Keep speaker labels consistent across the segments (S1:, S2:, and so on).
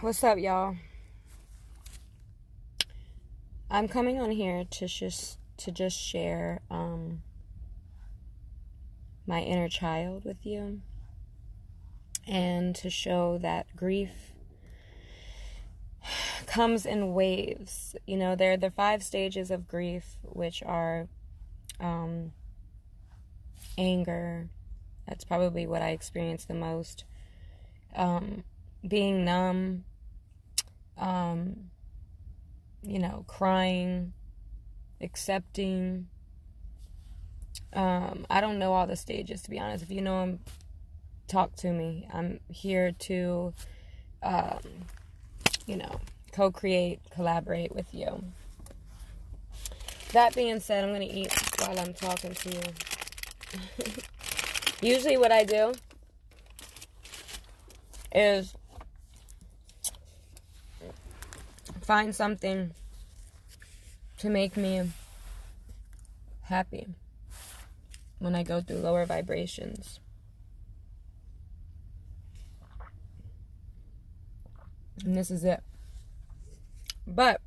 S1: What's up, y'all? I'm coming on here to just share my inner child with you, and to show that grief comes in waves. You know, there are the 5 stages of grief, which are anger. That's probably what I experience the most. Being numb, crying, accepting. I don't know all the stages, to be honest. If you know them, talk to me. I'm here to, co-create, collaborate with you. That being said, I'm going to eat while I'm talking to you. Usually what I do is find something to make me happy when I go through lower vibrations. And this is it. But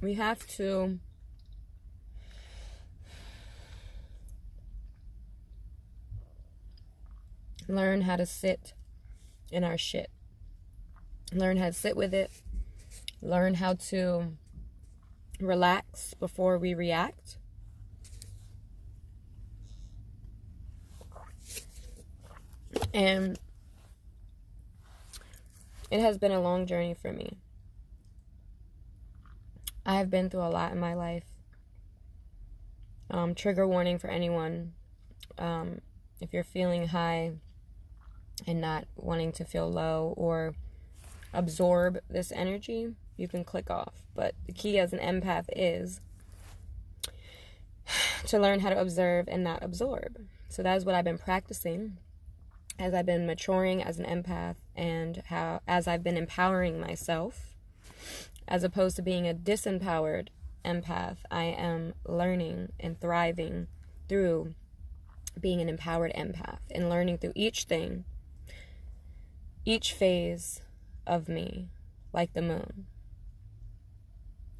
S1: we have to learn how to sit in our shit. Learn how to sit with it. Learn how to relax before we react. And it has been a long journey for me. I have been through a lot in my life. Trigger warning for anyone. If you're feeling high and not wanting to feel low or absorb this energy, you can click off. But the key as an empath is to learn how to observe and not absorb. So that is what I've been practicing as I've been maturing as an empath, and as I've been empowering myself, as opposed to being a disempowered empath. I am learning and thriving through being an empowered empath, and learning through each thing, each phase of me, like the moon.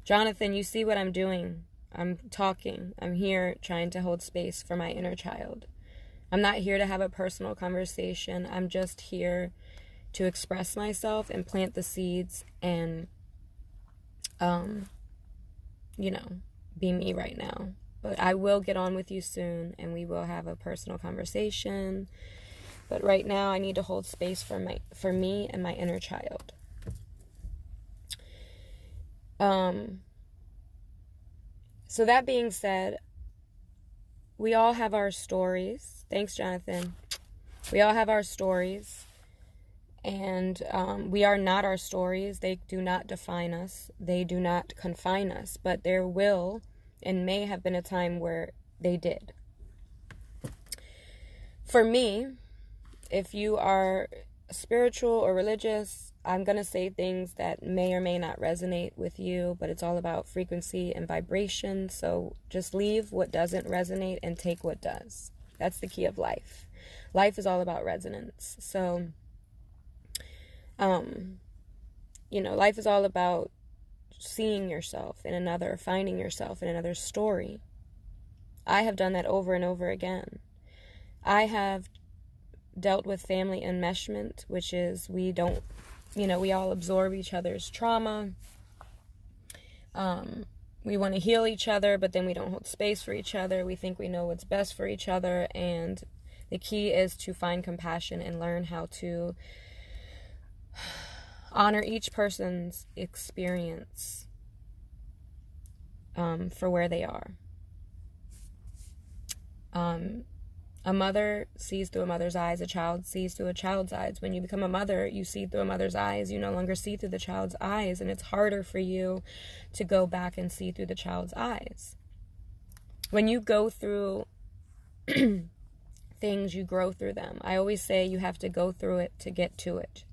S1: Jonathan, you see what I'm doing? I'm talking. I'm here trying to hold space for my inner child. I'm not here to have a personal conversation. I'm just here to express myself and plant the seeds and, be me right now. But I will get on with you soon, and we will have a personal conversation. But right now, I need to hold space for me and my inner child. So that being said, we all have our stories. Thanks, Jonathan. We all have our stories, and we are not our stories. They do not define us. They do not confine us, but there will and may have been a time where they did. For me, if you are spiritual or religious, I'm going to say things that may or may not resonate with you, but it's all about frequency and vibration. So just leave what doesn't resonate and take what does. That's the key of life. Life is all about resonance. So, life is all about seeing yourself in another, finding yourself in another story. I have done that over and over again. I have dealt with family enmeshment, which is we all absorb each other's trauma. We want to heal each other, but then we don't hold space for each other. We think we know what's best for each other, and the key is to find compassion and learn how to honor each person's experience for where they are. A mother sees through a mother's eyes. A child sees through a child's eyes. When you become a mother, you see through a mother's eyes. You no longer see through the child's eyes, and it's harder for you to go back and see through the child's eyes. When you go through things, you grow through them. I always say you have to go through it to get to it.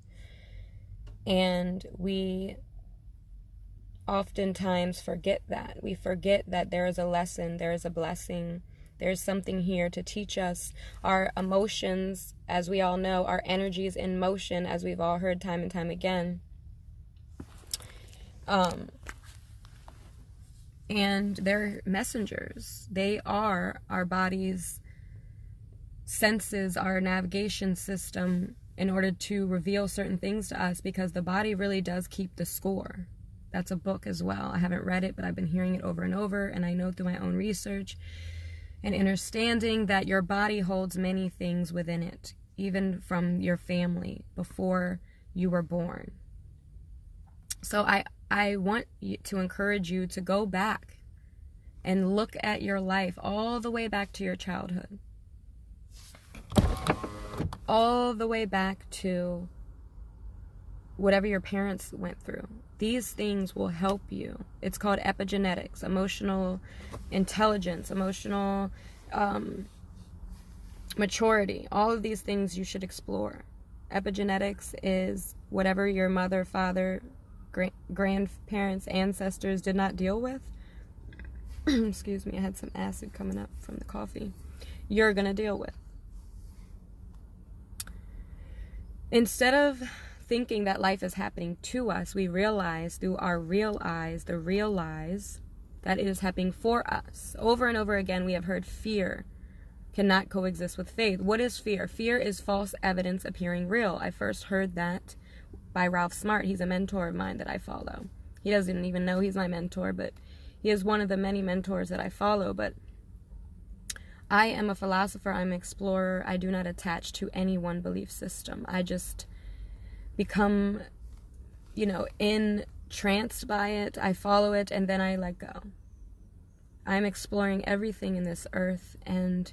S1: And we oftentimes forget that. We forget that there is a lesson, there is a blessing, There's something here to teach us. Our emotions, as we all know, our energy is in motion, as we've all heard time and time again. And they're messengers. They are our body's senses, our navigation system, in order to reveal certain things to us, because the body really does keep the score. That's a book as well. I haven't read it, but I've been hearing it over and over, and I know through my own research and understanding that your body holds many things within it, even from your family before you were born. So I want to encourage you to go back and look at your life all the way back to your childhood. All the way back to whatever your parents went through. These things will help you. It's called epigenetics, emotional intelligence, emotional maturity. All of these things you should explore. Epigenetics is whatever your mother, father, grandparents, ancestors did not deal with. Excuse me, I had some acid coming up from the coffee. You're going to deal with. Instead of thinking that life is happening to us, we realize through our real eyes, the real lies, that it is happening for us. Over and over again, we have heard fear cannot coexist with faith. What is fear? Fear is false evidence appearing real. I first heard that by Ralph Smart. He's a mentor of mine that I follow. He doesn't even know he's my mentor, but he is one of the many mentors that I follow. But I am a philosopher. I'm an explorer. I do not attach to any one belief system. I just become, entranced by it. I follow it, and then I let go. I'm exploring everything in this earth, and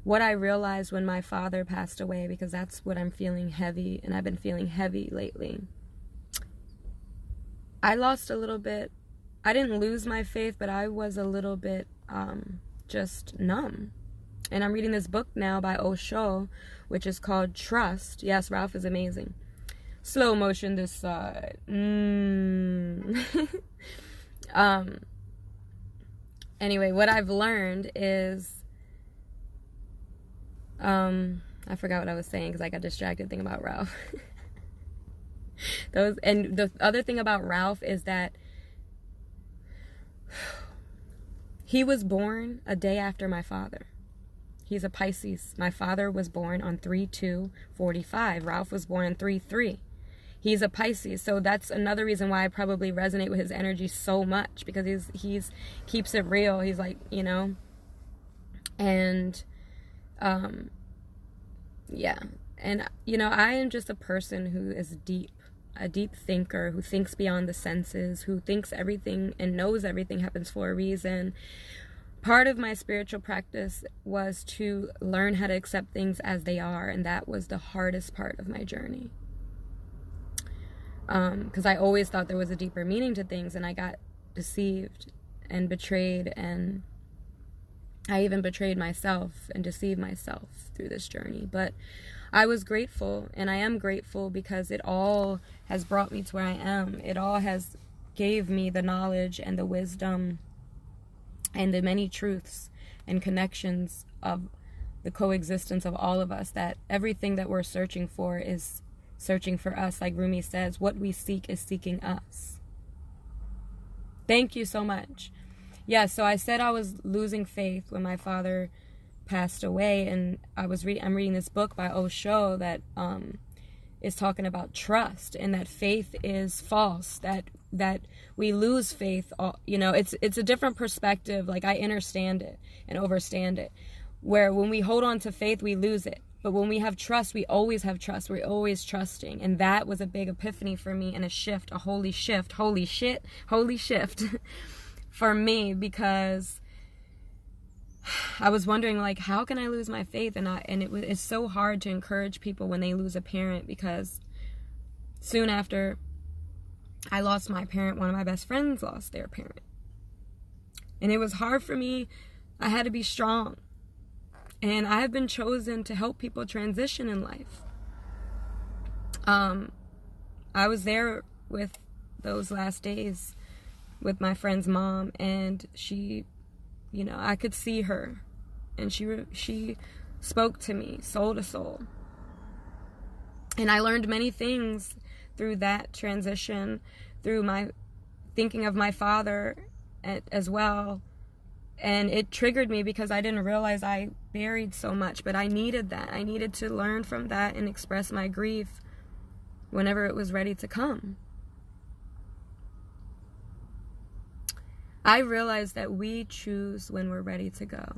S1: what I realized when my father passed away, because that's what I'm feeling heavy, and I've been feeling heavy lately. I lost a little bit. I didn't lose my faith, but I was a little bit just numb. And I'm reading this book now by Osho, which is called Trust. Yes, Ralph is amazing. Slow motion this side. Anyway, what I've learned is, I forgot what I was saying because I got distracted thinking about Ralph. And the other thing about Ralph is that he was born a day after my father. He's a Pisces. My father was born on 3/2/45. Ralph was born on 3/3. He's a Pisces, so that's another reason why I probably resonate with his energy so much, because he's keeps it real. He's like, and yeah, and I am just a person who is a deep thinker, who thinks beyond the senses, who thinks everything and knows everything happens for a reason. Part of my spiritual practice was to learn how to accept things as they are, and that was the hardest part of my journey. Because I always thought there was a deeper meaning to things, and I got deceived and betrayed, and I even betrayed myself and deceived myself through this journey. But I was grateful, and I am grateful, because it all has brought me to where I am. It all has gave me the knowledge and the wisdom and the many truths and connections of the coexistence of all of us, that everything that we're searching for is searching for us. Like Rumi says, what we seek is seeking us. Thank you so much. Yeah, so I said I was losing faith when my father passed away, and I'm reading this book by Osho that is talking about trust, and that faith is false, that we lose faith. It's a different perspective. Like, I understand it and overstand it, where when we hold on to faith, we lose it. But when we have trust, we always have trust. We're always trusting. And that was a big epiphany for me, and a shift, a holy shift, holy shift for me, because I was wondering, like, how can I lose my faith? It's so hard to encourage people when they lose a parent, because soon after I lost my parent, one of my best friends lost their parent. And it was hard for me. I had to be strong. And I have been chosen to help people transition in life. I was there with those last days with my friend's mom, and she, I could see her and she spoke to me soul to soul. And I learned many things through that transition, through my thinking of my father as well. And it triggered me because I didn't realize I buried so much, but I needed that. I needed to learn from that and express my grief whenever it was ready to come. I realized that we choose when we're ready to go.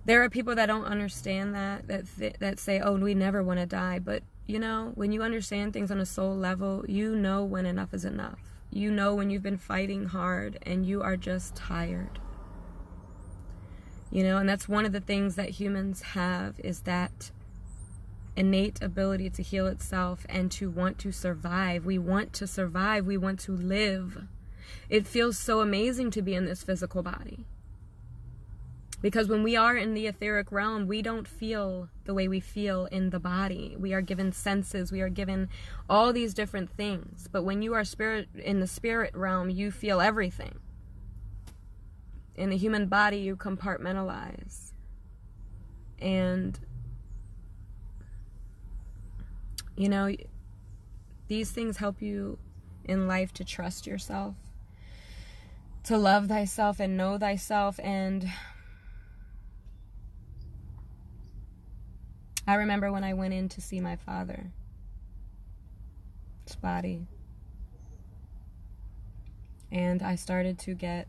S1: There are people that don't understand that say, oh, we never want to die. But, you know, when you understand things on a soul level, you know when enough is enough. You know when you've been fighting hard and you are just tired. You know, and that's one of the things that humans have, is that innate ability to heal itself and to want to survive. We want to survive. We want to live. It feels so amazing to be in this physical body. Because when we are in the etheric realm, we don't feel the way we feel in the body. We are given senses. We are given all these different things. But when you are in the spirit realm, you feel everything. In the human body, you compartmentalize. And, you know, these things help you in life to trust yourself, to love thyself and know thyself. And I remember when I went in to see my father's body, and I started to get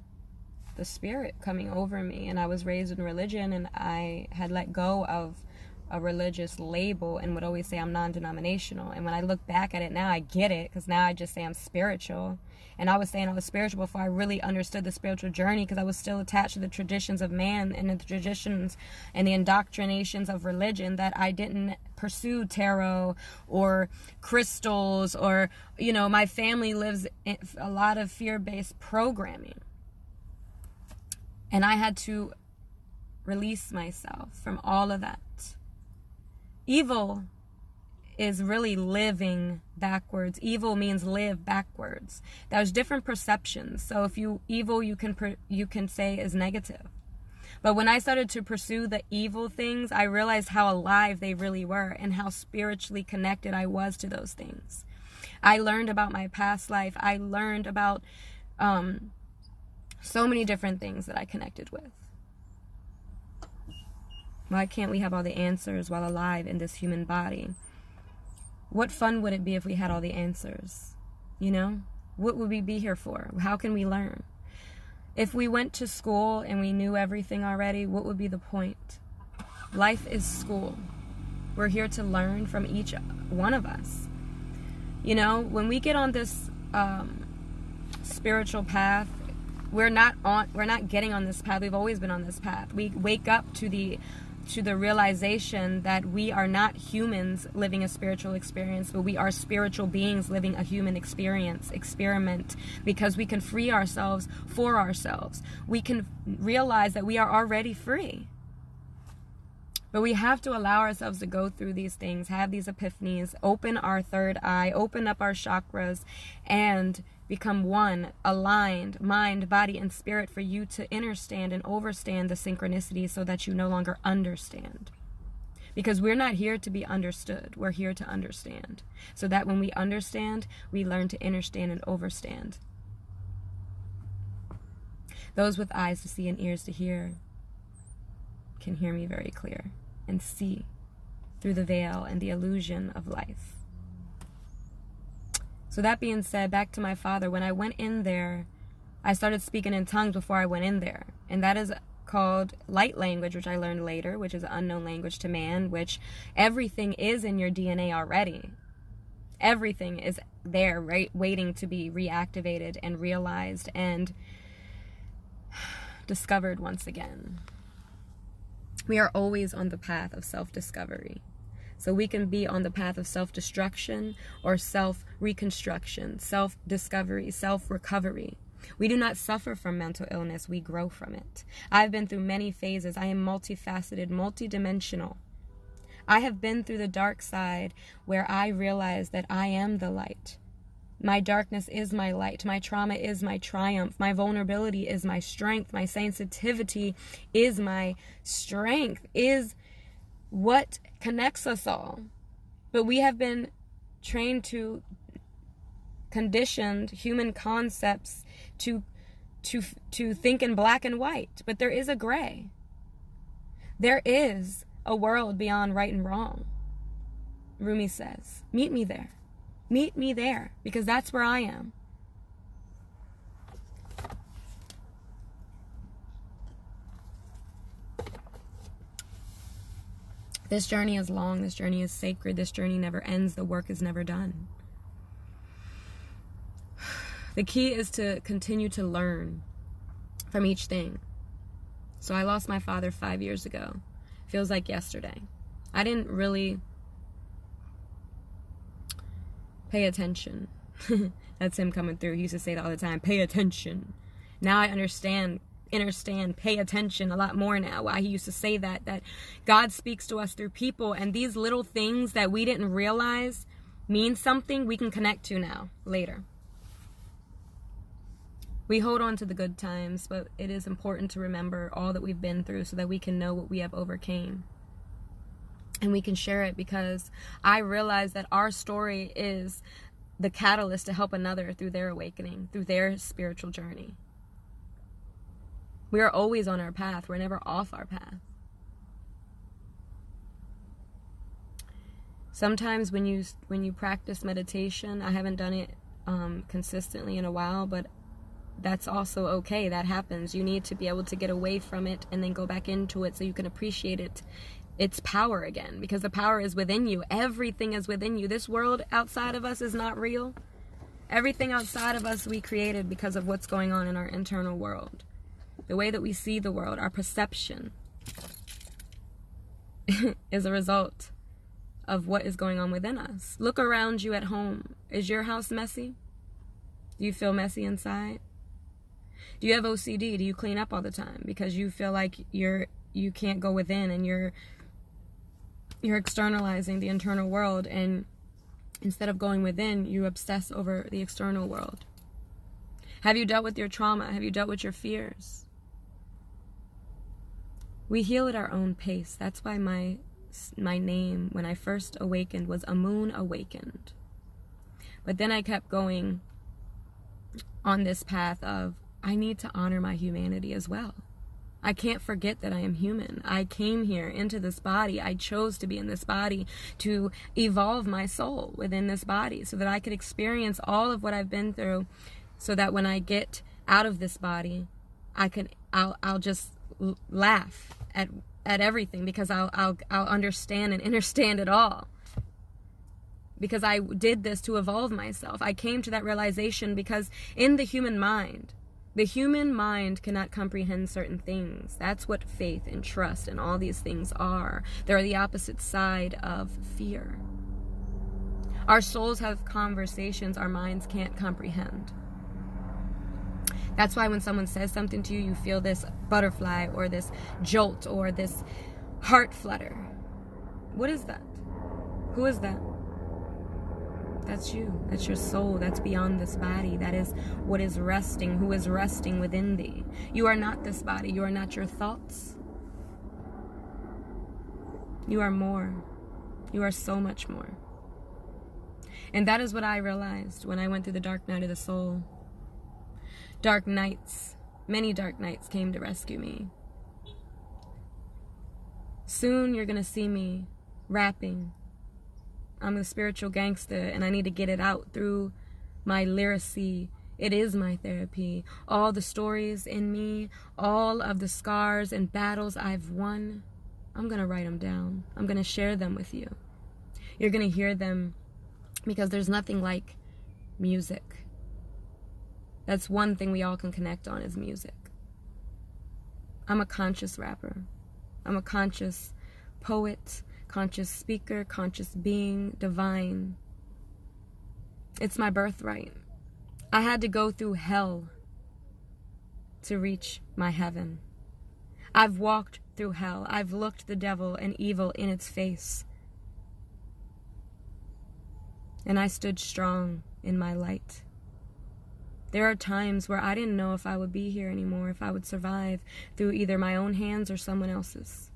S1: the spirit coming over me. And I was raised in religion, and I had let go of a religious label and would always say I'm non-denominational. And when I look back at it now, I get it, because now I just say I'm spiritual. And I was saying I was spiritual before I really understood the spiritual journey, because I was still attached to the traditions of man and the traditions and the indoctrinations of religion, that I didn't pursue tarot or crystals, or, you know, my family lives in a lot of fear-based programming. And I had to release myself from all of that. Evil is really living backwards. Evil means live backwards. There's different perceptions. So if evil, you can say is negative. But when I started to pursue the evil things, I realized how alive they really were and how spiritually connected I was to those things. I learned about my past life. I learned about so many different things that I connected with. Why can't we have all the answers while alive in this human body? What fun would it be if we had all the answers? You know? What would we be here for? How can we learn? If we went to school and we knew everything already, what would be the point? Life is school. We're here to learn from each one of us. You know, when we get on this spiritual path, we're not getting on this path. We've always been on this path. We wake up to the realization that we are not humans living a spiritual experience, but we are spiritual beings living a human experiment, because we can free ourselves for ourselves. We can realize that we are already free. But we have to allow ourselves to go through these things, have these epiphanies, open our third eye, open up our chakras, and become one, aligned, mind, body, and spirit, for you to understand and overstand the synchronicities so that you no longer understand. Because we're not here to be understood. We're here to understand. So that when we understand, we learn to understand and overstand. Those with eyes to see and ears to hear can hear me very clear and see through the veil and the illusion of life. So that being said, back to my father, when I went in there, I started speaking in tongues before I went in there. And that is called light language, which I learned later, which is an unknown language to man, which everything is in your DNA already. Everything is there, right, waiting to be reactivated and realized and discovered once again. We are always on the path of self-discovery. So we can be on the path of self-destruction or self-reconstruction, self-discovery, self-recovery. We do not suffer from mental illness, we grow from it. I've been through many phases. I am multifaceted, multidimensional. I have been through the dark side where I realized that I am the light. My darkness is my light. My trauma is my triumph. My vulnerability is my strength. My sensitivity is my strength, is what connects us all. But we have been trained to, conditioned human concepts to think in black and white. But there is a gray. There is a world beyond right and wrong. Rumi says, meet me there. Meet me there, because that's where I am. This journey is long. This journey is sacred. This journey never ends. The work is never done. The key is to continue to learn from each thing. So I lost my father 5 years ago. Feels like yesterday. I didn't really pay attention. That's him coming through. He used to say that all the time. Pay attention. Now I understand, pay attention a lot more now. Why he used to say that God speaks to us through people, and these little things that we didn't realize mean something, we can connect to now, later. We hold on to the good times, but it is important to remember all that we've been through so that we can know what we have overcame. And we can share it, because I realize that our story is the catalyst to help another through their awakening, through their spiritual journey. We are always on our path. We're never off our path. Sometimes when you practice meditation, I haven't done it consistently in a while, but that's also okay. That happens. You need to be able to get away from it and then go back into it so you can appreciate its power again, because the power is within you. Everything is within you. This world outside of us is not real. Everything outside of us we created because of what's going on in our internal world. The way that we see the world, our perception, is a result of what is going on within us. Look around you at home. Is your house messy? Do you feel messy inside? Do you have OCD? Do you clean up all the time because you feel like you can't go within, and you're externalizing the internal world, and instead of going within, you obsess over the external world? Have you dealt with your trauma? Have you dealt with your fears? We heal at our own pace. That's why my name, when I first awakened, was Amun Awakened. But then I kept going on this path of, I need to honor my humanity as well. I can't forget that I am human. I came here into this body. I chose to be in this body to evolve my soul within this body so that I could experience all of what I've been through, so that when I get out of this body, I'll just laugh at everything, because I'll understand and understand it all. Because I did this to evolve myself. I came to that realization because in the human mind cannot comprehend certain things. That's what faith and trust and all these things are. They're the opposite side of fear. Our souls have conversations our minds can't comprehend. That's why when someone says something to you, you feel this butterfly or this jolt or this heart flutter. What is that? Who is that? That's you. That's your soul. That's beyond this body. That is what is resting, who is resting within thee. You are not this body. You are not your thoughts. You are more. You are so much more. And that is what I realized when I went through the dark night of the soul. Dark nights, many dark nights came to rescue me. Soon you're going to see me rapping. I'm a spiritual gangster, and I need to get it out through my lyricy. It is my therapy. All the stories in me, all of the scars and battles I've won, I'm going to write them down. I'm going to share them with you. You're going to hear them, because there's nothing like music. That's one thing we all can connect on, is music. I'm a conscious rapper. I'm a conscious poet, conscious speaker, conscious being, divine. It's my birthright. I had to go through hell to reach my heaven. I've walked through hell. I've looked the devil and evil in its face. And I stood strong in my light. There are times where I didn't know if I would be here anymore, if I would survive through either my own hands or someone else's.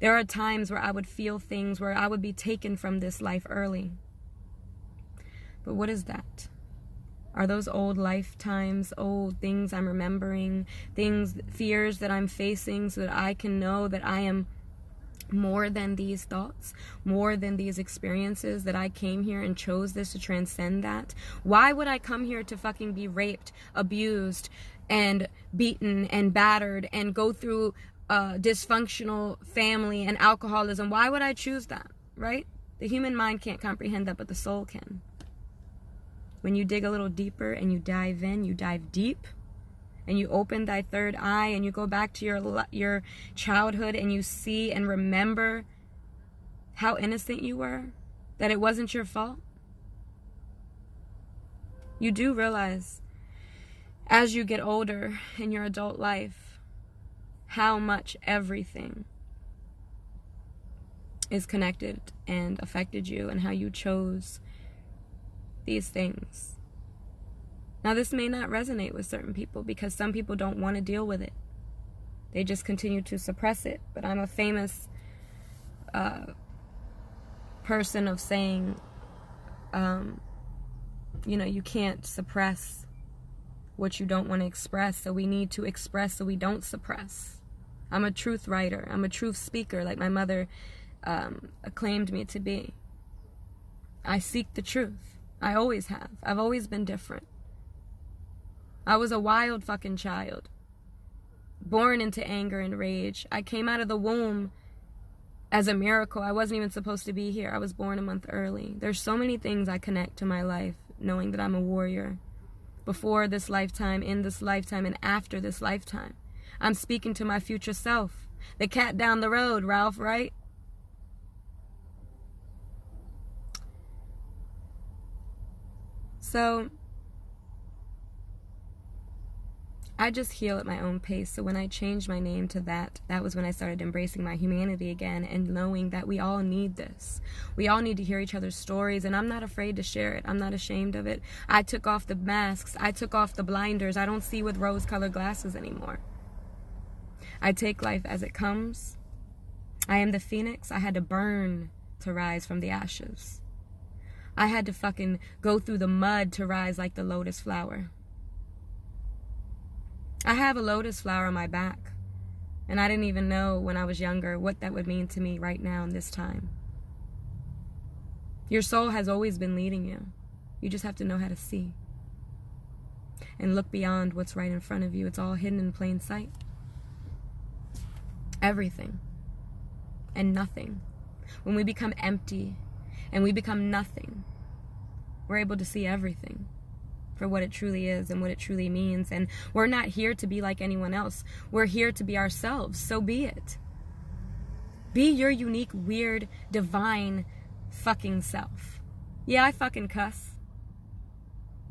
S1: There are times where I would feel things, where I would be taken from this life early. But what is that? Are those old lifetimes, old things I'm remembering, things, fears that I'm facing, so that I can know that I am more than these thoughts, more than these experiences, that I came here and chose this to transcend that? Why would I come here to fucking be raped, abused, and beaten and battered and go through dysfunctional family and alcoholism? Why would I choose that, right? The human mind can't comprehend that, but the soul can. When you dig a little deeper and you dive in, you dive deep, and you open thy third eye and you go back to your childhood and you see and remember how innocent you were, that it wasn't your fault. You do realize as you get older in your adult life how much everything is connected and affected you, and how you chose these things. Now, this may not resonate with certain people because some people don't want to deal with it. They just continue to suppress it. But I'm a famous person of saying, you can't suppress what you don't want to express. So we need to express so we don't suppress. I'm a truth writer. I'm a truth speaker, like my mother acclaimed me to be. I seek the truth. I always have. I've always been different. I was a wild fucking child, born into anger and rage. I came out of the womb as a miracle. I wasn't even supposed to be here. I was born a month early. There's so many things I connect to my life, knowing that I'm a warrior. Before this lifetime, in this lifetime, and after this lifetime. I'm speaking to my future self. The cat down the road, Ralph, right? So I just heal at my own pace. So when I changed my name to that was when I started embracing my humanity again, and knowing that we all need this. We all need to hear each other's stories, and I'm not afraid to share it. I'm not ashamed of it. I took off the masks. I took off the blinders. I don't see with rose-colored glasses anymore. I take life as it comes. I am the phoenix. I had to burn to rise from the ashes. I had to fucking go through the mud to rise like the lotus flower. I have a lotus flower on my back, and I didn't even know when I was younger what that would mean to me right now in this time. Your soul has always been leading you. You just have to know how to see and look beyond what's right in front of you. It's all hidden in plain sight. Everything and nothing. When we become empty and we become nothing, we're able to see everything for what it truly is and what it truly means. And we're not here to be like anyone else. We're here to be ourselves. So be it. Be your unique, weird, divine fucking self. Yeah, I fucking cuss.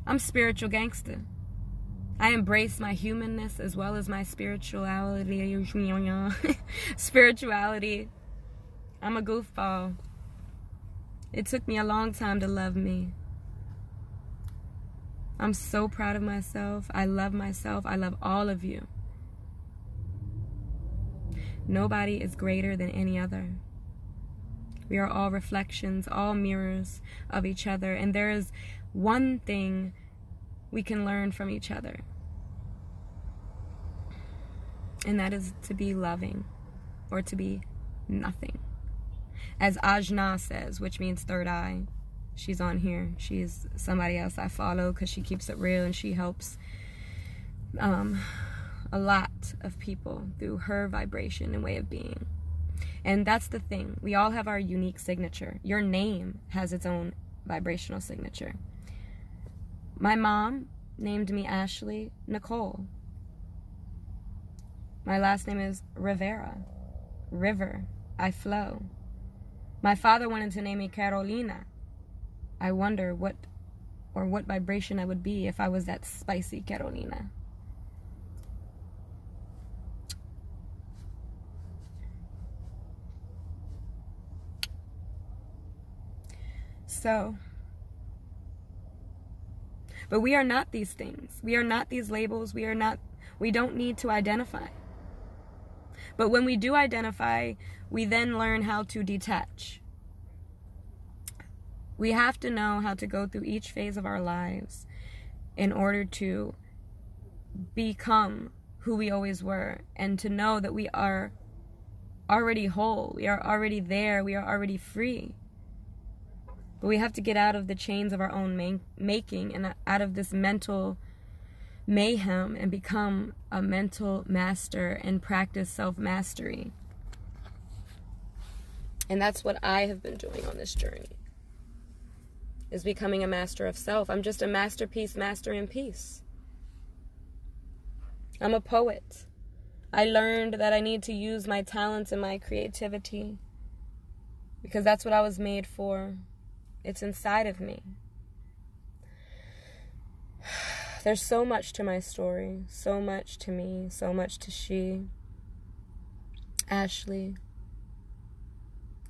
S1: I'm spiritual gangster. I embrace my humanness as well as my spirituality. Spirituality. I'm a goofball. It took me a long time to love me. I'm so proud of myself. I love myself. I love all of you. Nobody is greater than any other. We are all reflections, all mirrors of each other. And there is one thing we can learn from each other. And that is to be loving, or to be nothing. As H3r3 says, which means third eye. She's on here. She's somebody else I follow because she keeps it real, and she helps a lot of people through her vibration and way of being. And that's the thing. We all have our unique signature. Your name has its own vibrational signature. My mom named me Ashley Nicole. My last name is Rivera. River. I flow. My father wanted to name me Carolina. I wonder what vibration I would be if I was that spicy Carolina. So, But we are not these things. We are not these labels. We don't need to identify. But when we do identify, we then learn how to detach. We have to know how to go through each phase of our lives in order to become who we always were, and to know that we are already whole, we are already there, we are already free. But we have to get out of the chains of our own making and out of this mental mayhem and become a mental master and practice self-mastery. And that's what I have been doing on this journey, is becoming a master of self. I'm just a masterpiece, master in peace. I'm a poet. I learned that I need to use my talents and my creativity because that's what I was made for. It's inside of me. There's so much to my story, so much to me, so much to she, Ashley.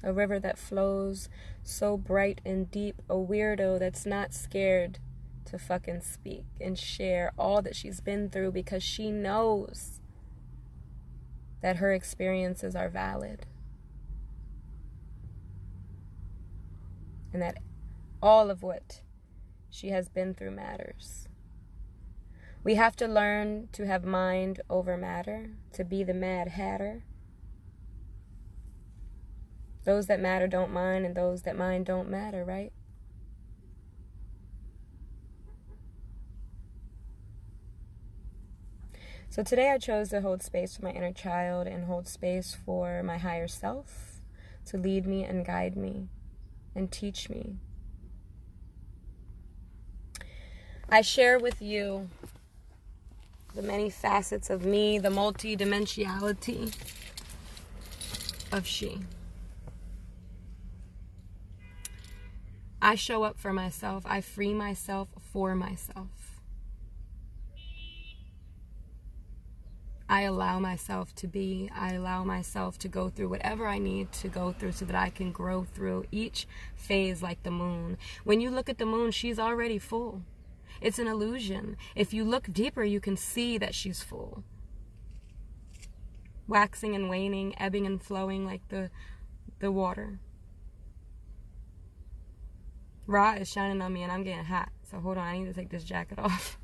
S1: A river that flows so bright and deep, a weirdo that's not scared to fucking speak and share all that she's been through because she knows that her experiences are valid and that all of what she has been through matters. We have to learn to have mind over matter, to be the Mad Hatter. Those that matter don't mind, and those that mind don't matter, right? So today I chose to hold space for my inner child and hold space for my higher self to lead me and guide me and teach me. I share with you the many facets of me, the multi-dimensionality of she. I show up for myself. I free myself for myself. I allow myself to be. I allow myself to go through whatever I need to go through so that I can grow through each phase like the moon. When you look at the moon, she's already full. It's an illusion. If you look deeper, you can see that she's full. Waxing and waning, ebbing and flowing like the water. Ra is shining on me and I'm getting hot. So hold on, I need to take this jacket off.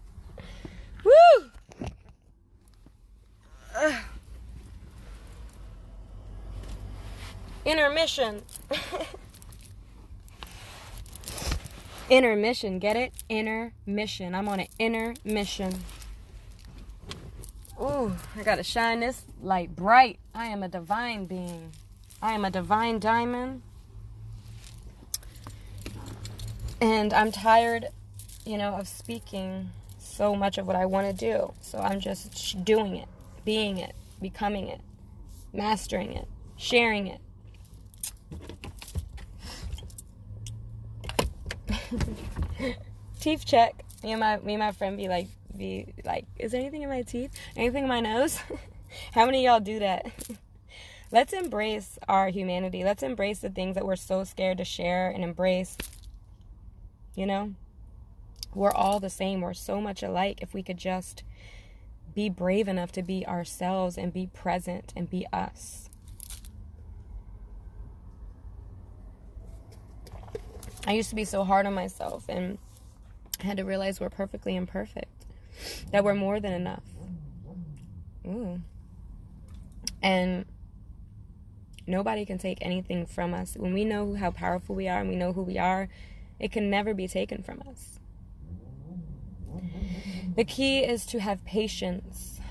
S1: Woo! Intermission. Intermission, get it? Intermission. I'm on an intermission. Ooh, I gotta shine this light bright. I am a divine being. I am a divine diamond. And I'm tired, of speaking so much of what I want to do. So I'm just doing it, being it, becoming it, mastering it, sharing it. Teeth check. Me and my friend be like, is there anything in my teeth? Anything in my nose? How many of y'all do that? Let's embrace our humanity. Let's embrace the things that we're so scared to share and embrace. We're all the same. We're so much alike. If we could just be brave enough to be ourselves and be present and be us. I used to be so hard on myself, and I had to realize we're perfectly imperfect, that we're more than enough. Ooh. And nobody can take anything from us. When we know how powerful we are and we know who we are, it can never be taken from us. The key is to have patience,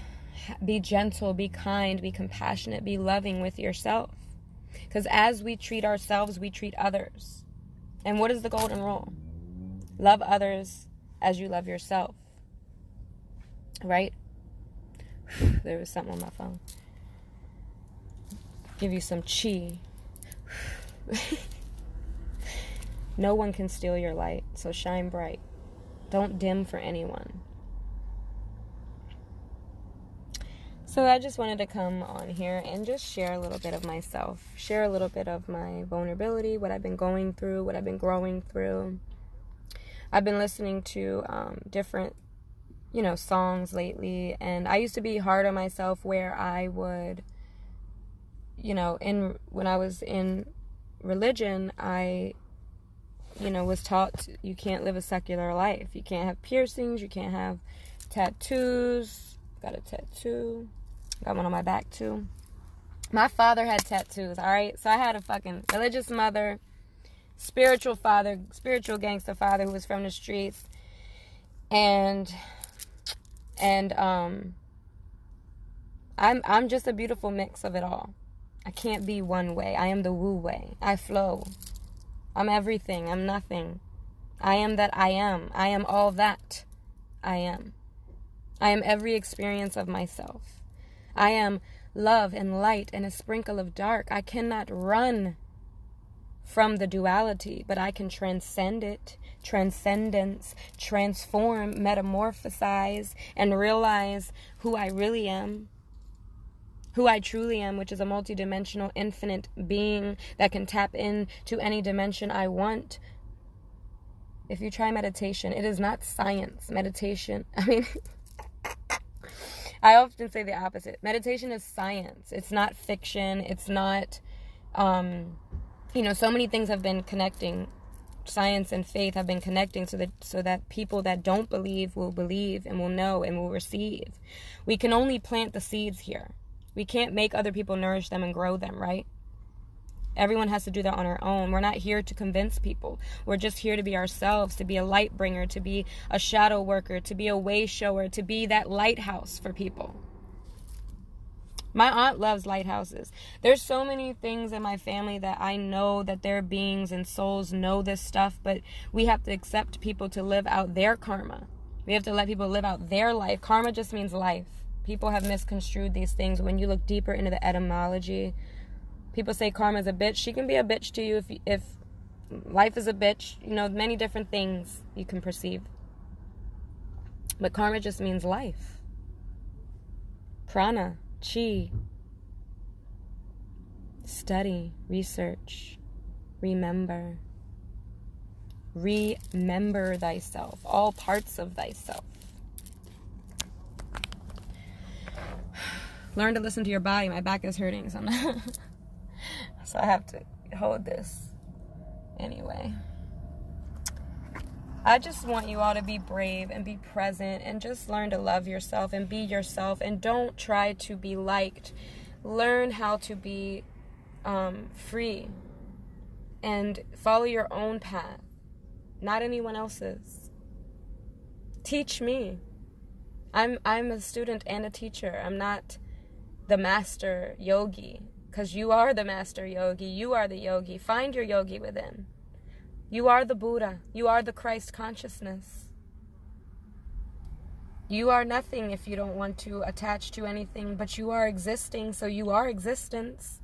S1: be gentle, be kind, be compassionate, be loving with yourself. Because as we treat ourselves, we treat others. And what is the golden rule? Love others as you love yourself. Right? There was something on my phone. Give you some chi. No one can steal your light, so shine bright. Don't dim for anyone. So I just wanted to come on here and just share a little bit of myself. Share a little bit of my vulnerability, what I've been going through, what I've been growing through. I've been listening to different, songs lately, and I used to be hard on myself where I would, when I was in religion, I was taught you can't live a secular life. You can't have piercings. You can't have tattoos. Got a tattoo. Got one on my back, too. My father had tattoos, all right? So I had a fucking religious mother, spiritual father, spiritual gangster father who was from the streets. And I'm just a beautiful mix of it all. I can't be one way. I am the woo way. I flow. I'm everything. I'm nothing. I am that I am. I am all that I am. I am every experience of myself. I am love and light and a sprinkle of dark. I cannot run from the duality, but I can transcend it. Transcendence, transform, metamorphosize, and realize who I really am. Who I truly am, which is a multidimensional, infinite being that can tap into any dimension I want. If you try meditation, it is not science. Meditation, I often say the opposite. Meditation is science. It's not fiction. It's not, so many things have been connecting. Science and faith have been connecting so that people that don't believe will believe and will know and will receive. We can only plant the seeds here. We can't make other people nourish them and grow them, right? Everyone has to do that on our own. We're not here to convince people. We're just here to be ourselves, to be a light bringer, to be a shadow worker, to be a way shower, to be that lighthouse for people. My aunt loves lighthouses. There's so many things in my family that I know that their beings and souls know this stuff, but we have to accept people to live out their karma. We have to let people live out their life. Karma just means life. People have misconstrued these things. When you look deeper into the etymology, people say karma is a bitch. She can be a bitch to you if life is a bitch. Many different things you can perceive. But karma just means life. Prana, chi. Study, research, remember. Remember thyself, all parts of thyself. Learn to listen to your body. My back is hurting, so I have to hold this. Anyway. I just want you all to be brave and be present and just learn to love yourself and be yourself, and don't try to be liked. Learn how to be free and follow your own path, not anyone else's. Teach me. I'm a student and a teacher. I'm not the master yogi, because you are the master yogi. You are the yogi. Find your yogi within. You are the Buddha. You are the Christ consciousness. You are nothing if you don't want to attach to anything, but you are existing, so you are existence.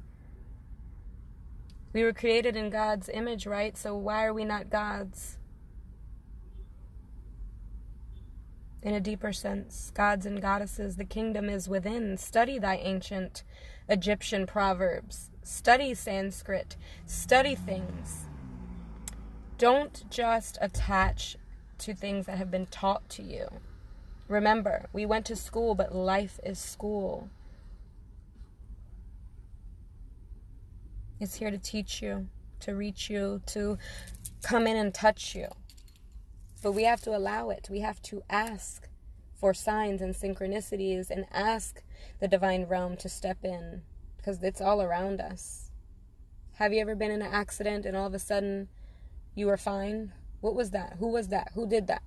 S1: We were created in God's image, right? So why are we not gods? In a deeper sense, gods and goddesses, the kingdom is within. Study thy ancient Egyptian proverbs. Study Sanskrit. Study things. Don't just attach to things that have been taught to you. Remember, we went to school, but life is school. It's here to teach you, to reach you, to come in and touch you. But we have to allow it. We have to ask for signs and synchronicities and ask the divine realm to step in, because it's all around us. Have you ever been in an accident and all of a sudden you were fine? What was that? Who was that? Who did that?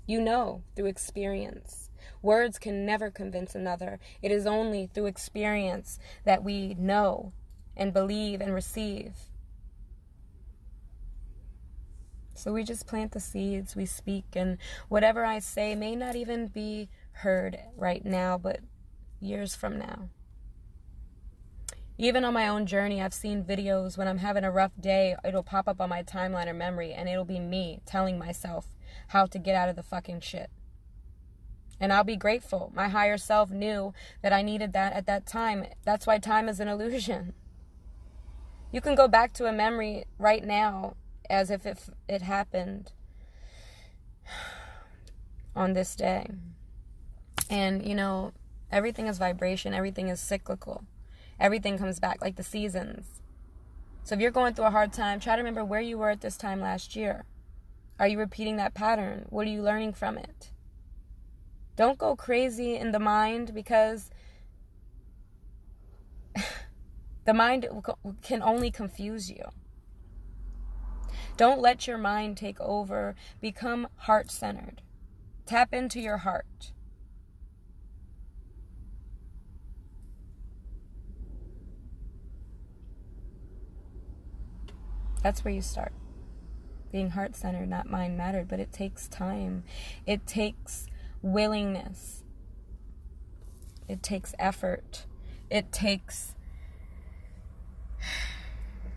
S1: You know through experience. Words can never convince another. It is only through experience that we know and believe and receive. So we just plant the seeds, we speak, and whatever I say may not even be heard right now, but years from now. Even on my own journey, I've seen videos when I'm having a rough day, it'll pop up on my timeline or memory, and it'll be me telling myself how to get out of the fucking shit. And I'll be grateful. My higher self knew that I needed that at that time. That's why time is an illusion. You can go back to a memory right now as if it happened on this day. And, you know, everything is vibration. Everything is cyclical. Everything comes back, like the seasons. So if you're going through a hard time, try to remember where you were at this time last year. Are you repeating that pattern? What are you learning from it? Don't go crazy in the mind, because the mind can only confuse you. Don't let your mind take over. Become heart-centered. Tap into your heart. That's where you start. Being heart-centered, not mind-mattered. But it takes time. It takes willingness. It takes effort. It takes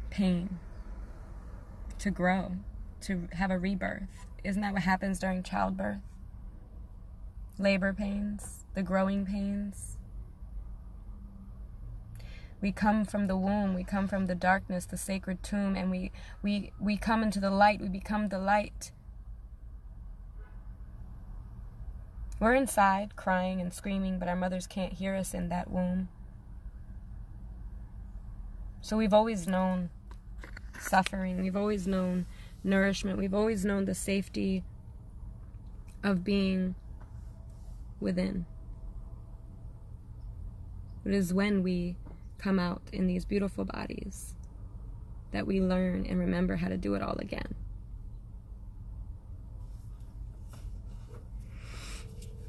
S1: pain to grow, to have a rebirth. Isn't that what happens during childbirth? Labor pains, the growing pains. We come from the womb, we come from the darkness, the sacred tomb, and we come into the light, we become the light. We're inside crying and screaming, but our mothers can't hear us in that womb. So we've always known suffering, we've always known nourishment, we've always known the safety of being within. It is when we come out in these beautiful bodies that we learn and remember how to do it all again.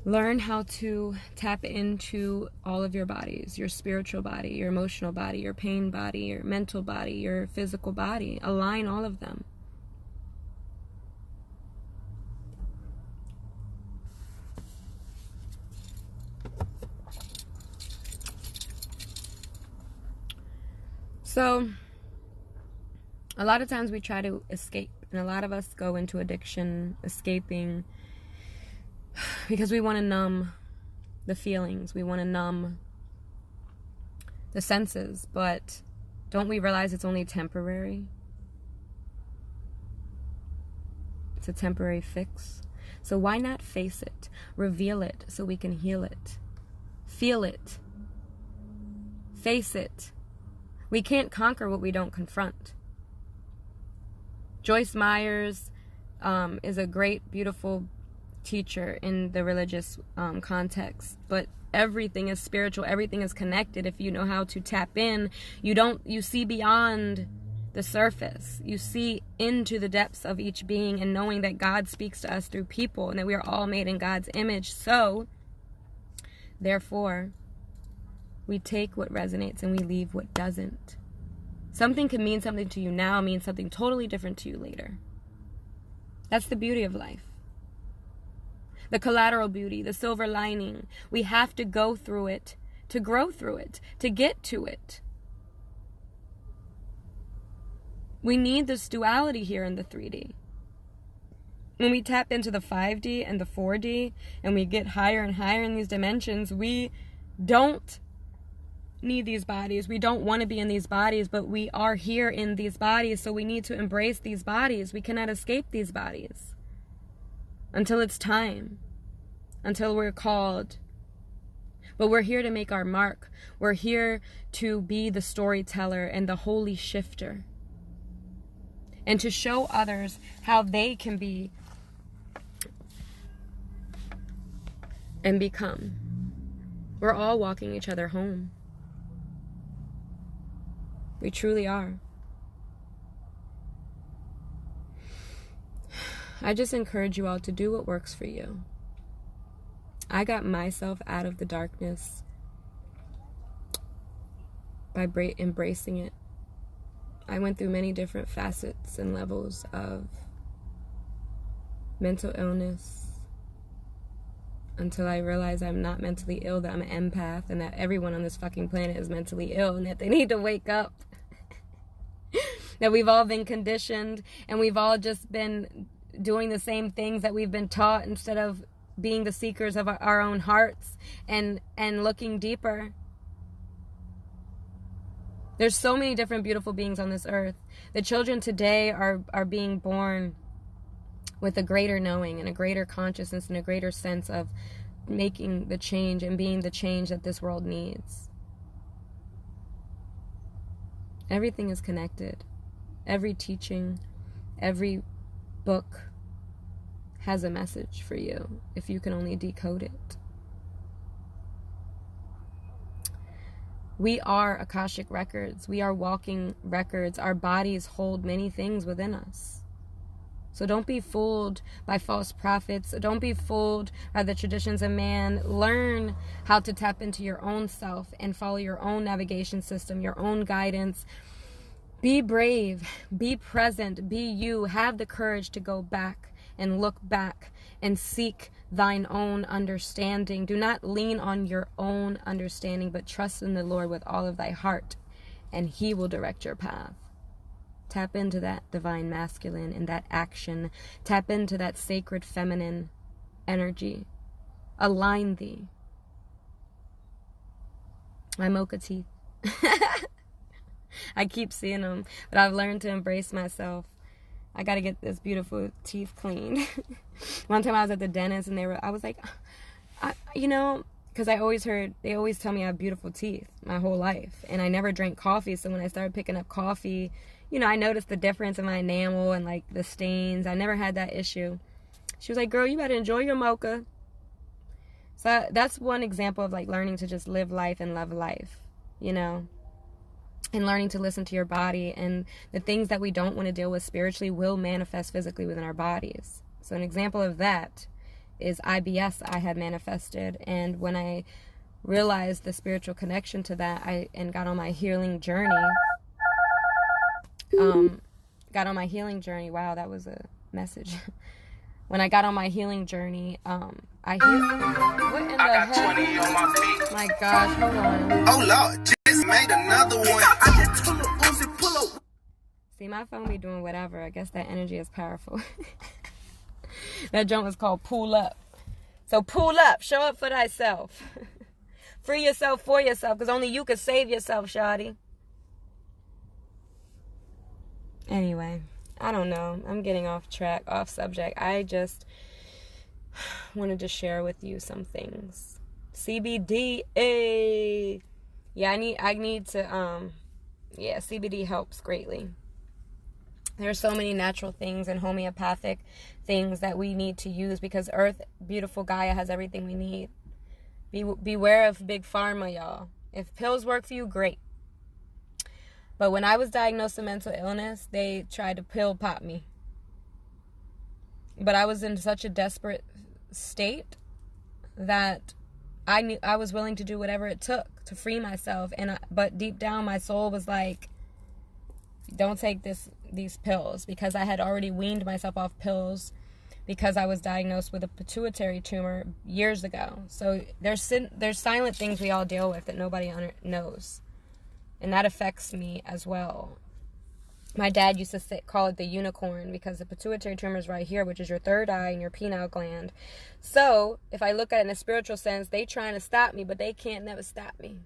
S1: Learn how to tap into all of your bodies, your spiritual body, your emotional body, your pain body, your mental body, your physical body. Align all of them. So, a lot of times we try to escape, and a lot of us go into addiction, escaping, because we want to numb the feelings. We want to numb the senses. But don't we realize it's only temporary? It's a temporary fix. So why not face it? Reveal it so we can heal it. Feel it. Face it. We can't conquer what we don't confront. Joyce Myers is a great, beautiful teacher in the religious context, but everything is spiritual, everything is connected. If you know how to tap in, you see beyond the surface. You see into the depths of each being, and knowing that God speaks to us through people and that we are all made in God's image. So therefore we take what resonates and we leave what doesn't. Something can mean something to you now, mean something totally different to you later. That's the beauty of life. The collateral beauty, the silver lining. We have to go through it to grow through it, to get to it. We need this duality here in the 3D. When we tap into the 5D and the 4D, and we get higher and higher in these dimensions, we don't need these bodies. We don't want to be in these bodies, but we are here in these bodies, so we need to embrace these bodies. We cannot escape these bodies until it's time, until we're called. But we're here to make our mark. We're here to be the storyteller and the holy shifter, and to show others how they can be and become. We're all walking each other home. We truly are. I just encourage you all to do what works for you. I got myself out of the darkness by embracing it. I went through many different facets and levels of mental illness until I realized I'm not mentally ill, that I'm an empath, and that everyone on this fucking planet is mentally ill, and that they need to wake up. That we've all been conditioned, and we've all just been doing the same things that we've been taught, instead of being the seekers of our own hearts and looking deeper. There's so many different beautiful beings on this earth. The children today are being born with a greater knowing and a greater consciousness and a greater sense of making the change and being the change that this world needs. Everything is connected. Every teaching, every book has a message for you if you can only decode it. We are Akashic records. We are walking records. Our bodies hold many things within us. So don't be fooled by false prophets. Don't be fooled by the traditions of man. Learn how to tap into your own self and follow your own navigation system, your own guidance. Be brave, be present, be you. Have the courage to go back and look back and seek thine own understanding. Do not lean on your own understanding, but trust in the Lord with all of thy heart, and he will direct your path. Tap into that divine masculine and that action. Tap into that sacred feminine energy. Align thee. My mocha teeth. I keep seeing them, but I've learned to embrace myself. I got to get this beautiful teeth cleaned. One time I was at the dentist and I was like, because they always tell me I have beautiful teeth my whole life. And I never drank coffee. So when I started picking up coffee, I noticed the difference in my enamel and like the stains. I never had that issue. She was like, girl, you better enjoy your mocha. So that's one example of like learning to just live life and love life, and learning to listen to your body, and the things that we don't want to deal with spiritually will manifest physically within our bodies. So an example of that is IBS I had manifested. And when I realized the spiritual connection to that, and got on my healing journey, wow, that was a message. When I got on my healing journey, what in the heck? 20 on my feet. My gosh, hold on. Oh Lord, just made another one. See, my phone be doing whatever. I guess that energy is powerful. That joint was called Pull Up. So pull up, show up for thyself. Free yourself for yourself, because only you can save yourself, shawty. Anyway, I don't know. I'm getting off track, off subject. I just wanted to share with you some things. CBD, yeah, I need to, CBD helps greatly. There's so many natural things and homeopathic things that we need to use, because Earth, beautiful Gaia, has everything we need. Beware of big pharma, y'all. If pills work for you, great. But when I was diagnosed with mental illness, they tried to pill pop me. But I was in such a desperate state that I knew I was willing to do whatever it took to free myself. But deep down, my soul was like, don't take these pills, because I had already weaned myself off pills because I was diagnosed with a pituitary tumor years ago. So there's silent things we all deal with that nobody knows. And that affects me as well. My dad used to call it the unicorn, because the pituitary tumor is right here, which is your third eye and your pineal gland. So if I look at it in a spiritual sense, they trying to stop me, but they can't never stop me.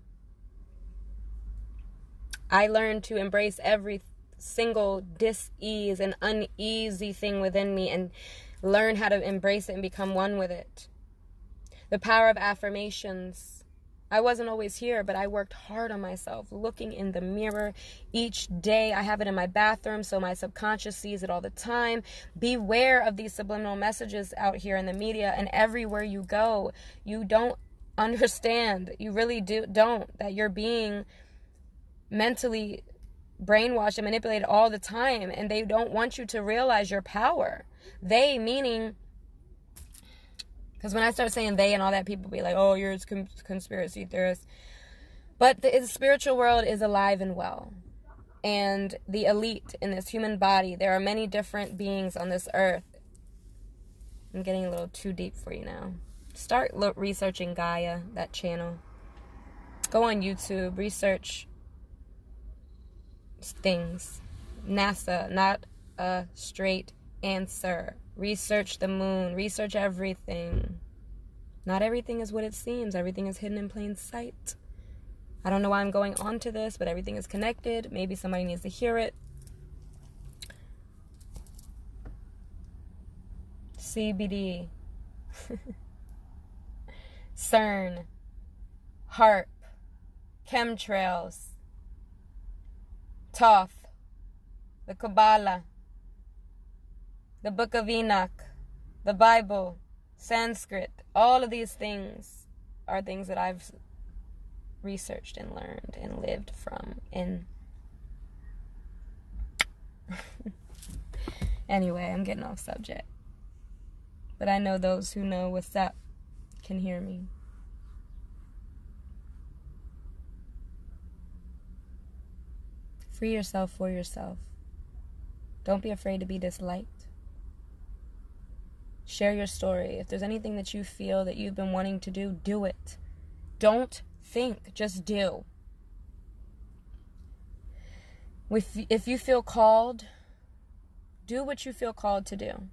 S1: I learned to embrace every single dis-ease and uneasy thing within me, and learn how to embrace it and become one with it. The power of affirmations. I wasn't always here, but I worked hard on myself, looking in the mirror each day. I have it in my bathroom, so my subconscious sees it all the time. Beware of these subliminal messages out here in the media and everywhere you go. You don't understand. You really don't. That you're being mentally brainwashed and manipulated all the time, and they don't want you to realize your power. They, meaning... Because when I start saying they and all that, people be like, oh, you're a conspiracy theorist. But the spiritual world is alive and well. And the elite in this human body, there are many different beings on this earth. I'm getting a little too deep for you now. Start researching Gaia, that channel. Go on YouTube, research things. NASA, not a straight answer. Research the moon. Research everything. Not everything is what it seems. Everything is hidden in plain sight. I don't know why I'm going on to this, but everything is connected. Maybe somebody needs to hear it. CBD, CERN, HARP, chemtrails, Thoth, the Kabbalah, the Book of Enoch, the Bible, Sanskrit. All of these things are things that I've researched and learned and lived from. And anyway, I'm getting off subject. But I know those who know what's up can hear me. Free yourself for yourself. Don't be afraid to be disliked. Share your story. If there's anything that you feel that you've been wanting to do, do it. Don't think, just do. If you feel called, do what you feel called to do.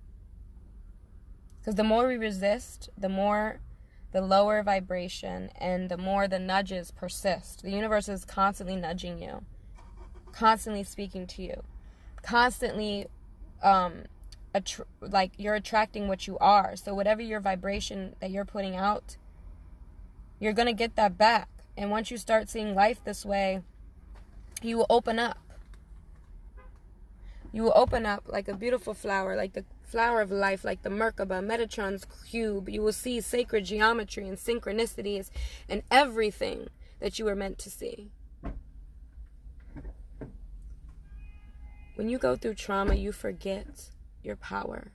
S1: Because the more we resist, the lower vibration, and the more the nudges persist. The universe is constantly nudging you, constantly speaking to you, constantly like you're attracting what you are. So whatever your vibration that you're putting out, you're going to get that back. And once you start seeing life this way, you will open up. You will open up like a beautiful flower, like the flower of life, like the Merkaba, Metatron's cube. You will see sacred geometry and synchronicities and everything that you were meant to see. When you go through trauma, you forget your power.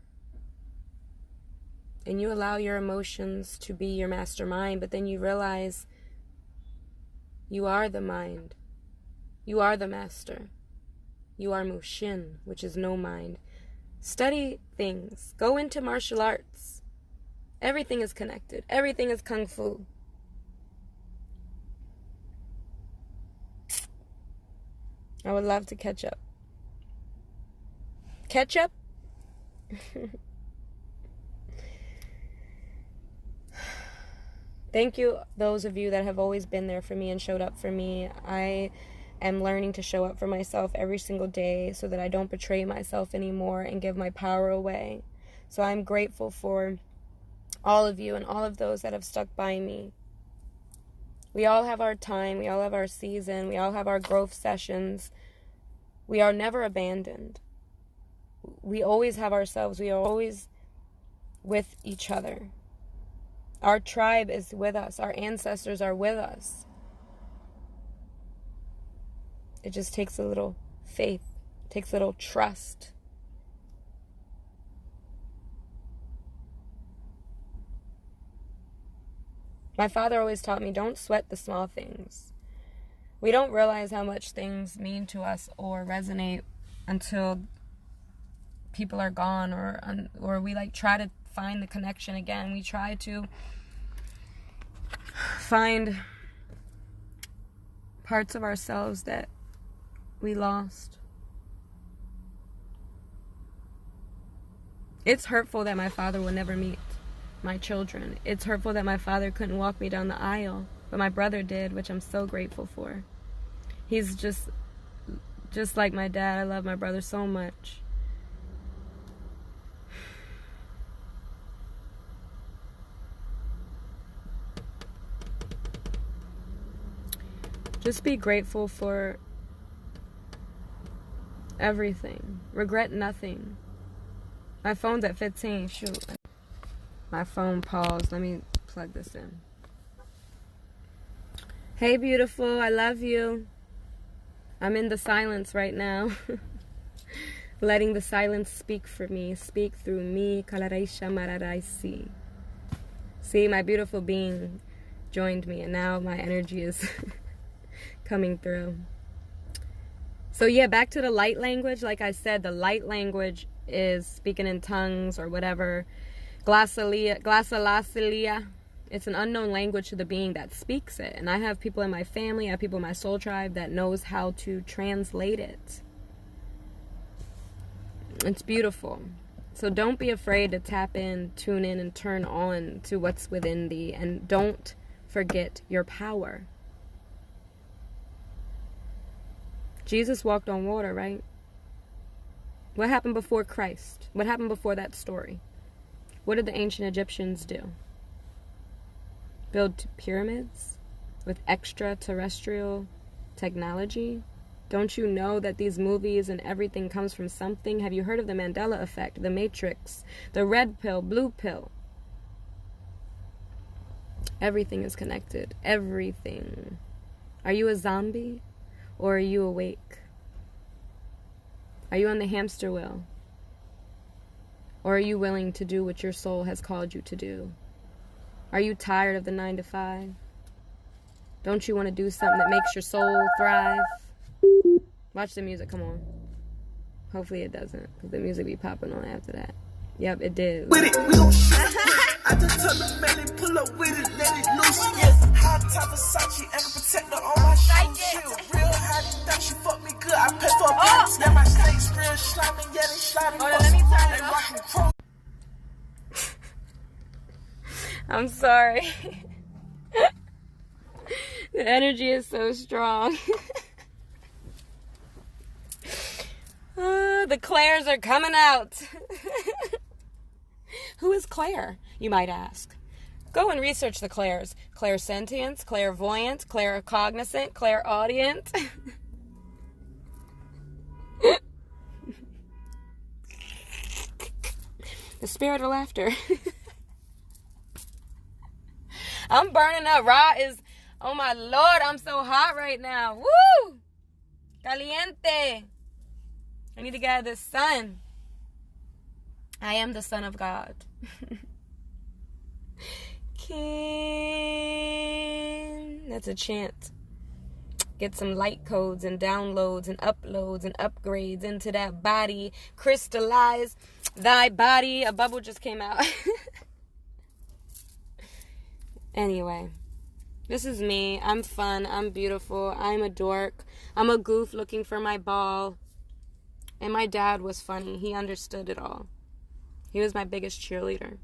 S1: And you allow your emotions to be your mastermind, but then you realize you are the mind. You are the master. You are Mushin, which is no mind. Study things. Go into martial arts. Everything is connected. Everything is Kung Fu. I would love to catch up. Catch up? Thank you, those of you that have always been there for me and showed up for me. I am learning to show up for myself every single day so that I don't betray myself anymore and give my power away. So I'm grateful for all of you and all of those that have stuck by me. We all have our time. We all have our season. We all have our growth sessions. We are never abandoned. We always have ourselves. We are always with each other. Our tribe is with us. Our ancestors are with us. It just takes a little faith. It takes a little trust. My father always taught me, don't sweat the small things. We don't realize how much things mean to us or resonate until people are gone, or we like try to find the connection again. We try to find parts of ourselves that we lost. It's hurtful that my father will never meet my children. It's hurtful that my father couldn't walk me down the aisle, but my brother did, which I'm so grateful for. He's just like my dad. I love my brother so much. Just be grateful for everything. Regret nothing. My phone's at 15. Shoot. My phone paused. Let me plug this in. Hey, beautiful. I love you. I'm in the silence right now. Letting the silence speak for me. Speak through me. See, my beautiful being joined me, and now my energy is coming through. So yeah, back to the light language. Like I said, the light language is speaking in tongues or whatever. Glossolalia. It's an unknown language to the being that speaks it. And I have people in my family, I have people in my soul tribe that knows how to translate it. It's beautiful. So don't be afraid to tap in, tune in, and turn on to what's within thee. And don't forget your power. Jesus walked on water, right? What happened before Christ? What happened before that story? What did the ancient Egyptians do? Build pyramids with extraterrestrial technology? Don't you know that these movies and everything comes from something? Have you heard of the Mandela effect, the Matrix, the red pill, blue pill? Everything is connected. Everything. Are you a zombie or are you awake? Are you on the hamster wheel? Or are you willing to do what your soul has called you to do? Are you tired of the 9 to 5? Don't you want to do something that makes your soul thrive? Watch the music, come on. Hopefully it doesn't, because the music be popping on after that. Yep, it did.
S2: With it, we gon' shoot. I just tell the man they pull up with it, let it loose. Yes, high top Versace and a protector on my shoes. She a real hot thing, she fuck me good. I pay for a box. Yeah, my snakes real slimy, yeah, they sliding.
S1: Hold on, let me turn it off. I'm sorry. The energy is so strong. The Claires are coming out. Who is Claire, you might ask? Go and research the Claires. Clairsentience, clairvoyant, claircognizant, clairaudient. The spirit of laughter. I'm burning up. Ra is, oh my Lord, I'm so hot right now. Woo! Caliente. I need to get out of this sun. I am the Son of God. King. That's a chant. Get some light codes and downloads and uploads and upgrades into that body. Crystallize thy body. A bubble just came out. Anyway, this is me. I'm fun. I'm beautiful. I'm a dork. I'm a goof looking for my ball. And my dad was funny. He understood it all. He was my biggest cheerleader.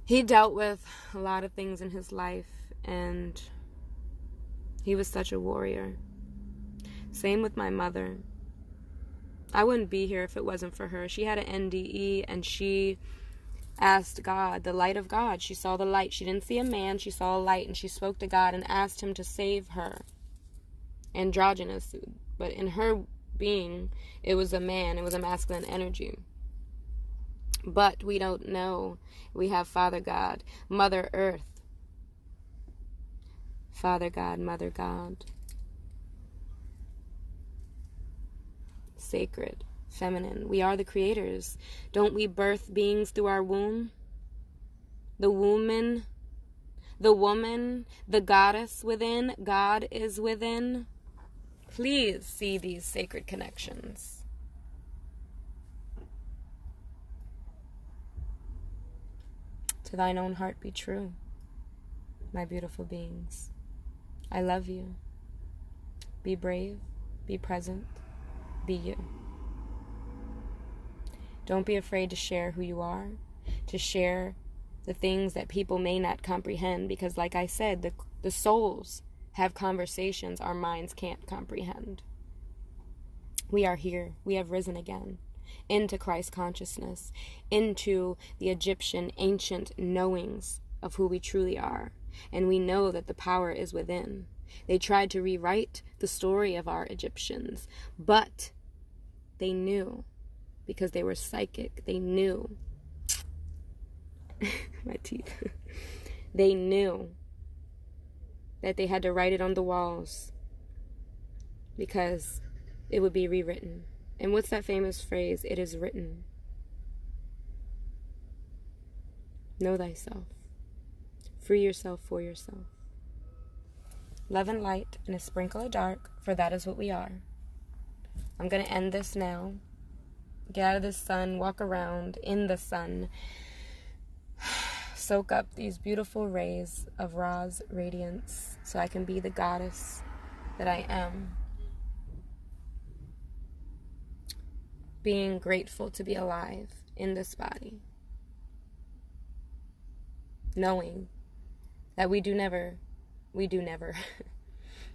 S1: He dealt with a lot of things in his life, and he was such a warrior. Same with my mother. I wouldn't be here if it wasn't for her. She had an NDE, and she asked God, the light of God. She saw the light. She didn't see a man. She saw a light, and she spoke to God and asked him to save her. Androgynous, but in her being, it was a man. It was a masculine energy. But we don't know. We have Father God, Mother Earth. Father God, Mother God. Sacred, feminine. We are the creators. Don't we birth beings through our womb? The woman, the goddess within, God is within. Please see these sacred connections. To thine own heart be true, my beautiful beings. I love you. Be brave, be present, be you. Don't be afraid to share who you are, to share the things that people may not comprehend, because like I said, the souls have conversations our minds can't comprehend. We are here. We have risen again into Christ consciousness, into the Egyptian ancient knowings of who we truly are. And we know that the power is within. They tried to rewrite the story of our Egyptians, but they knew, because they were psychic, they knew. My teeth. They knew that they had to write it on the walls because it would be rewritten. And what's that famous phrase? It is written. Know thyself. Free yourself for yourself. Love and light and a sprinkle of dark, for that is what we are. I'm going to end this now. Get out of the sun, walk around in the sun. Soak up these beautiful rays of Ra's radiance so I can be the goddess that I am. Being grateful to be alive in this body. Knowing that we do never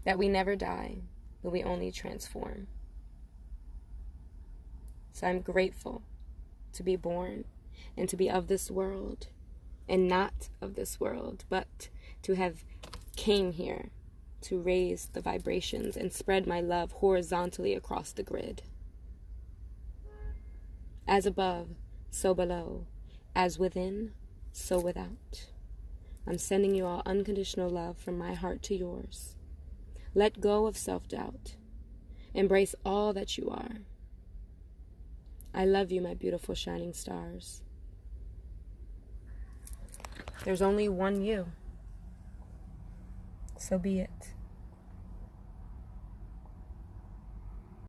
S1: that we never die, but we only transform. So I'm grateful to be born and to be of this world, and not of this world, but to have came here to raise the vibrations and spread my love horizontally across the grid. As above, so below. As within, so without. I'm sending you all unconditional love from my heart to yours. Let go of self-doubt. Embrace all that you are. I love you, my beautiful shining stars. There's only one you. So be it.